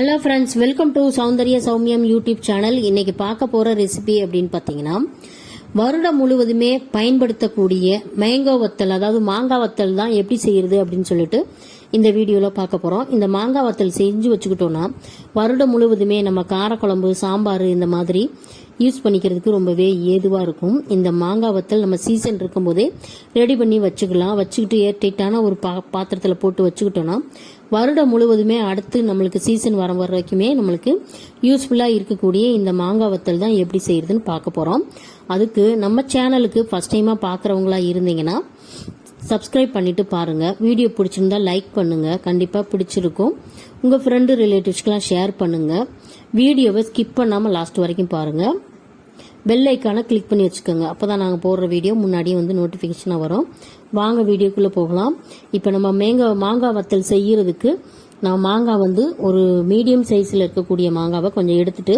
Hello friends, welcome to Soundarya Sowmiyam YouTube channel. இன்னைக்கு பார்க்க போற ரெசிபி அப்படின்னு பார்த்தீங்கன்னா, வருடம் முழுவதுமே பயன்படுத்தக்கூடிய மேங்கோ வத்தல், அதாவது மாங்காய் வத்தல் தான் எப்படி செய்யறது அப்படின்னு சொல்லிட்டு இந்த வீடியோவில் பார்க்க போறோம். இந்த மாங்காய் வத்தல் செஞ்சு வச்சுக்கிட்டோம்னா வருடம் முழுவதுமே நம்ம காரக்குழம்பு, சாம்பார் இந்த மாதிரி யூஸ் பண்ணிக்கிறதுக்கு ரொம்பவே ஏதுவாக இருக்கும். இந்த மாங்காய் வத்தல் நம்ம சீசன் இருக்கும்போதே ரெடி பண்ணி வச்சுக்கலாம். வச்சுக்கிட்டு ஏர்டைட்டான ஒரு பாத்திரத்தில் போட்டு வச்சுக்கிட்டோம்னா வருடம் முழுவதுமே அடுத்து நம்மளுக்கு சீசன் வர வரைக்குமே நம்மளுக்கு யூஸ்ஃபுல்லாக இருக்கக்கூடிய இந்த மாங்காய் வத்தல் தான் எப்படி செய்யறதுன்னு பார்க்க போகிறோம். அதுக்கு நம்ம சேனலுக்கு ஃபர்ஸ்ட் டைமாக பார்க்குறவங்களா இருந்தீங்கன்னா சப்ஸ்கிரைப் பண்ணிட்டு பாருங்க. வீடியோ பிடிச்சிருந்தா லைக் பண்ணுங்க, கண்டிப்பாக பிடிச்சிருக்கும். உங்கள் ஃப்ரெண்டு ரிலேட்டிவ்ஸ்க்கெலாம் ஷேர் பண்ணுங்க. வீடியோவை ஸ்கிப் பண்ணாமல் லாஸ்ட் வரைக்கும் பாருங்க. பெல் ஐக்கானை கிளிக் பண்ணி வச்சுக்கோங்க. அப்போதான் நாங்கள் போடுற வீடியோ முன்னாடியே வந்து நோட்டிஃபிகேஷனாக வரும். வாங்க வீடியோக்குள்ளே போகலாம். இப்போ நம்ம மாங்காய் வத்தல் செய்யறதுக்கு நான் மாங்காய் வந்து ஒரு மீடியம் சைஸில் இருக்கக்கூடிய மாங்காவை கொஞ்சம் எடுத்துட்டு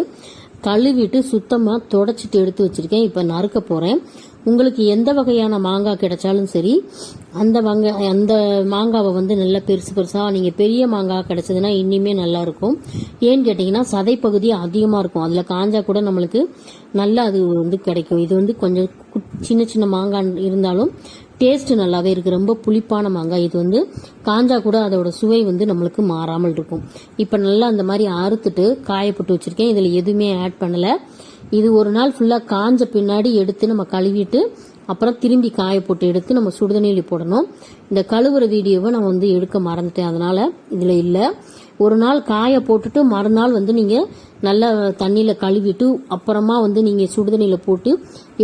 கழுவிட்டு சுத்தமாக தொடச்சிட்டு எடுத்து வச்சிருக்கேன். இப்போ நறுக்க போகிறேன். உங்களுக்கு எந்த வகையான மாங்காய் கிடைச்சாலும் சரி, அந்த மாங்காவை வந்து நல்லா பெருசாக நீங்கள் பெரிய மாங்காய் கிடைச்சதுன்னா இன்னுமே நல்லா இருக்கும். ஏன்னு கேட்டிங்கன்னா சதைப்பகுதி அதிகமாக இருக்கும். அதில் காஞ்சா கூட நம்மளுக்கு நல்லா அது வந்து கிடைக்கும். இது வந்து கொஞ்சம் சின்ன சின்ன மாங்காய் இருந்தாலும் டேஸ்ட் நல்லாவே இருக்கு. ரொம்ப புளிப்பான மாங்காய். இது வந்து காஞ்சா கூட அதோட சுவை வந்து நம்மளுக்கு மாறாமல் இருக்கும். இப்போ நல்லா அந்த மாதிரி அறுத்துட்டு காயப்பட்டு வச்சிருக்கேன். இதில் எதுவுமே ஆட் பண்ணல. இது ஒரு நாள் ஃபுல்லா காஞ்ச பின்னாடி எடுத்து நம்ம கழுவிட்டு அப்புறம் திரும்பி காய போட்டு எடுத்து நம்ம சுடுதண்ணியில் போடணும். இந்த கழுவுற வீடியோவை நான் வந்து எடுக்க மறந்துட்டேன், அதனால இதுல இல்ல. ஒரு நாள் காய போட்டுட்டு மறுநாள் வந்து நீங்க நல்லா தண்ணியில கழுவிட்டு அப்புறமா வந்து நீங்க சுடுதண்ணியில போட்டு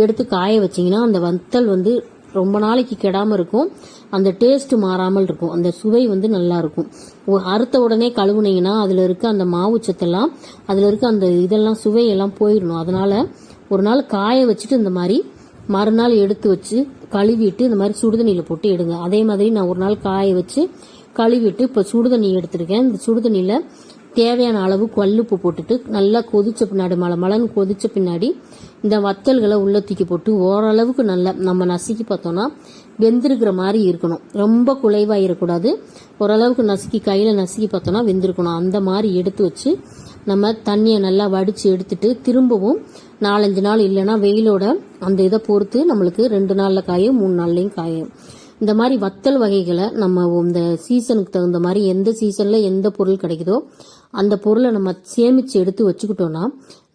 எடுத்து காய வச்சீங்கன்னா அந்த வத்தல் வந்து ரொம்ப நாளைக்கு கெடாம இருக்கும். அந்த டேஸ்ட் மாறாமல் இருக்கும். அந்த சுவை வந்து நல்லா இருக்கும். அறுத்த உடனே கழுவுனீங்கன்னா அதுல இருக்க அந்த மாவு சத்தெல்லாம், அதுல இருக்க அந்த இதெல்லாம் சுவையெல்லாம் போயிடணும். அதனால ஒரு நாள் காய வச்சுட்டு இந்த மாதிரி மறுநாள் எடுத்து வச்சு கழுவிட்டு இந்த மாதிரி சுடுதண்ணியில போட்டு எடுங்க. அதே மாதிரி நான் ஒரு நாள் காய வச்சு கழுவிட்டு இப்ப சுடுதண்ணி எடுத்திருக்கேன். இந்த சுடுதண்ணியில தேவையான அளவு கல்லுப்பு போட்டுட்டு நல்லா கொதிச்ச பின்னாடி மலன்னு கொதிச்ச பின்னாடி இந்த வத்தல்களை உள்ள தூக்கி போட்டு ஓரளவுக்கு நல்லா நம்ம நசுக்கி பார்த்தோம்னா வெந்திருக்கிற மாதிரி இருக்கணும். ரொம்ப குலைவாயிடக்கூடாது. ஓரளவுக்கு நசுக்கி கையில நசுக்கி பார்த்தோம்னா வெந்திருக்கணும். அந்த மாதிரி எடுத்து வச்சு நம்ம தண்ணியை நல்லா வடிச்சு எடுத்துட்டு திரும்பவும் 4-5 நாள் இல்லைன்னா வெயிலோட அந்த இதை பொறுத்து நம்மளுக்கு 2 நாள்ல காயும், 3 நாள்லயும் காயும். இந்த மாதிரி வத்தல் வகைகளை நம்ம இந்த சீசனுக்கு தகுந்த மாதிரி எந்த சீசன்ல எந்த பொருள் கிடைக்குதோ அந்த பொருளை நம்ம சேமிச்சு எடுத்து வச்சுக்கிட்டோம்னா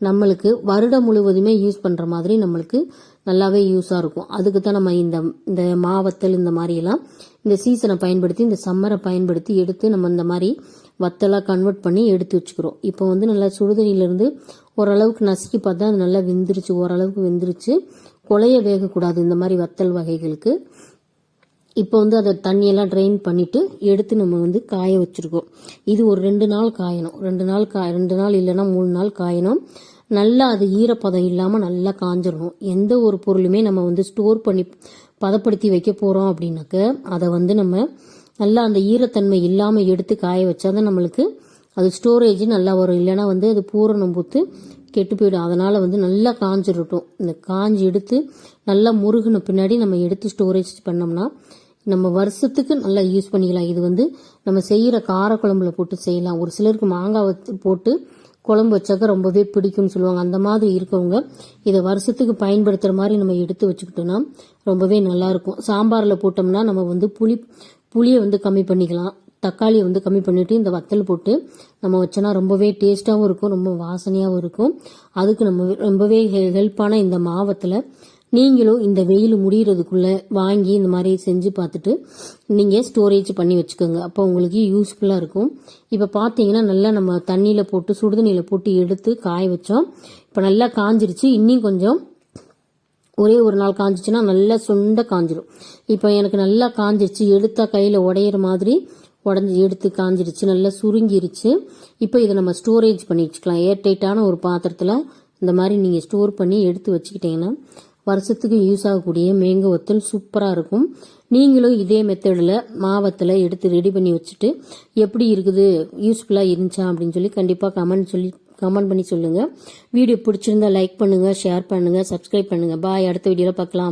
நம்மளுக்கு வருடம் முழுவதுமே யூஸ் பண்ற மாதிரி நம்மளுக்கு நல்லாவே யூஸா இருக்கும். அதுக்கு தான் நம்ம இந்த மாவத்தல் இந்த மாதிரி எல்லாம் இந்த சீசனை பயன்படுத்தி, இந்த சம்மரை பயன்படுத்தி எடுத்து நம்ம இந்த மாதிரி வத்தலா கன்வெர்ட் பண்ணி எடுத்து வச்சுக்கிறோம். இப்போ வந்து நல்லா சுடுதண்ணிலிருந்து ஓரளவுக்கு நசுக்கி பார்த்தா அது நல்லா வெந்துருச்சு. ஓரளவுக்கு வெந்துருச்சு. கொலைய வேகக்கூடாது இந்த மாதிரி வத்தல் வகைகளுக்கு. இப்போ வந்து அதை தண்ணியெல்லாம் ட்ரெயின் பண்ணிட்டு எடுத்து நம்ம வந்து காய வச்சிருக்கோம். இது ஒரு 2 நாள் காயணும். 2 நாள் இல்லைன்னா 3 நாள் காயணும். நல்லா அது ஈரப்பதம் இல்லாம நல்லா காஞ்சிடணும். எந்த ஒரு பொருளுமே நம்ம வந்து ஸ்டோர் பண்ணி பதப்படுத்தி வைக்க போறோம் அப்படின்னாக்க அதை வந்து நம்ம நல்லா அந்த ஈரத்தன்மை இல்லாம எடுத்து காய வச்சாதான் நம்மளுக்கு அது ஸ்டோரேஜ் நல்லா வரும். இல்லைன்னா வந்து அது பூரணம் பூத்து கெட்டு போயிடும். அதனால வந்து நல்லா காஞ்சிடட்டும். இந்த காஞ்சி எடுத்து நல்லா முருகின பின்னாடி நம்ம எடுத்து ஸ்டோரேஜ் பண்ணோம்னா நம்ம வருஷத்துக்கு நல்லா யூஸ் பண்ணிக்கலாம். இது வந்து நம்ம செய்யற காரக்குழம்புல போட்டு செய்யலாம். ஒரு சிலருக்கு மாங்காய் போட்டு குழம்பு வச்சாக்க ரொம்பவே பிடிக்கும்னு சொல்லுவாங்க. அந்த மாதிரி இருக்கவங்க இதை வருஷத்துக்கு பயன்படுத்துற மாதிரி நம்ம எடுத்து வச்சுக்கிட்டோம்னா ரொம்பவே நல்லா இருக்கும். சாம்பார்ல போட்டோம்னா நம்ம வந்து புளியை வந்து கம்மி பண்ணிக்கலாம். தக்காளியை வந்து கம்மி பண்ணிட்டு இந்த வத்தல் போட்டு நம்ம வச்சோன்னா ரொம்பவே டேஸ்டாகவும் இருக்கும், ரொம்ப வாசனையாகவும் இருக்கும். அதுக்கு நம்ம ரொம்பவே ஹெல்ப்பான இந்த மாவத்தில் நீங்களும் இந்த வெயில் முடியறதுக்குள்ள வாங்கி இந்த மாதிரி செஞ்சு பார்த்துட்டு நீங்க ஸ்டோரேஜ் பண்ணி வச்சுக்கோங்க. அப்போ உங்களுக்கு யூஸ்ஃபுல்லா இருக்கும். இப்ப பாத்தீங்கன்னா நல்லா நம்ம தண்ணியில போட்டு சுடுதண்ணியில போட்டு எடுத்து காய வச்சோம். இப்ப நல்லா காஞ்சிருச்சு. இன்னும் கொஞ்சம் ஒரே ஒரு நாள் காஞ்சிச்சுன்னா நல்லா சுண்ட காஞ்சிரும். இப்போ எனக்கு நல்லா காஞ்சிருச்சு. எடுத்தா கையில உடையிற மாதிரி உடஞ்சி எடுத்து காஞ்சிருச்சு. நல்லா சுருங்கிருச்சு. இப்போ இதை நம்ம ஸ்டோரேஜ் பண்ணி வச்சுக்கலாம். ஏர்டைட்டான ஒரு பாத்திரத்துல இந்த மாதிரி நீங்க ஸ்டோர் பண்ணி எடுத்து வச்சுக்கிட்டீங்கன்னா வருஷத்துக்கு யூஸ் ஆகக்கூடிய மேங்கோ வத்தல் சூப்பரா இருக்கும். நீங்களும் இதே மெத்தடில் மாவத்தில் எடுத்து ரெடி பண்ணி வச்சுட்டு எப்படி இருக்குது, யூஸ்ஃபுல்லா இருந்துச்சா அப்படின்னு சொல்லி கண்டிப்பா கமெண்ட் பண்ணி சொல்லுங்க. வீடியோ பிடிச்சிருந்தா லைக் பண்ணுங்க, ஷேர் பண்ணுங்க, சப்ஸ்கிரைப் பண்ணுங்க. பாய். அடுத்த வீடியோல பார்க்கலாம்.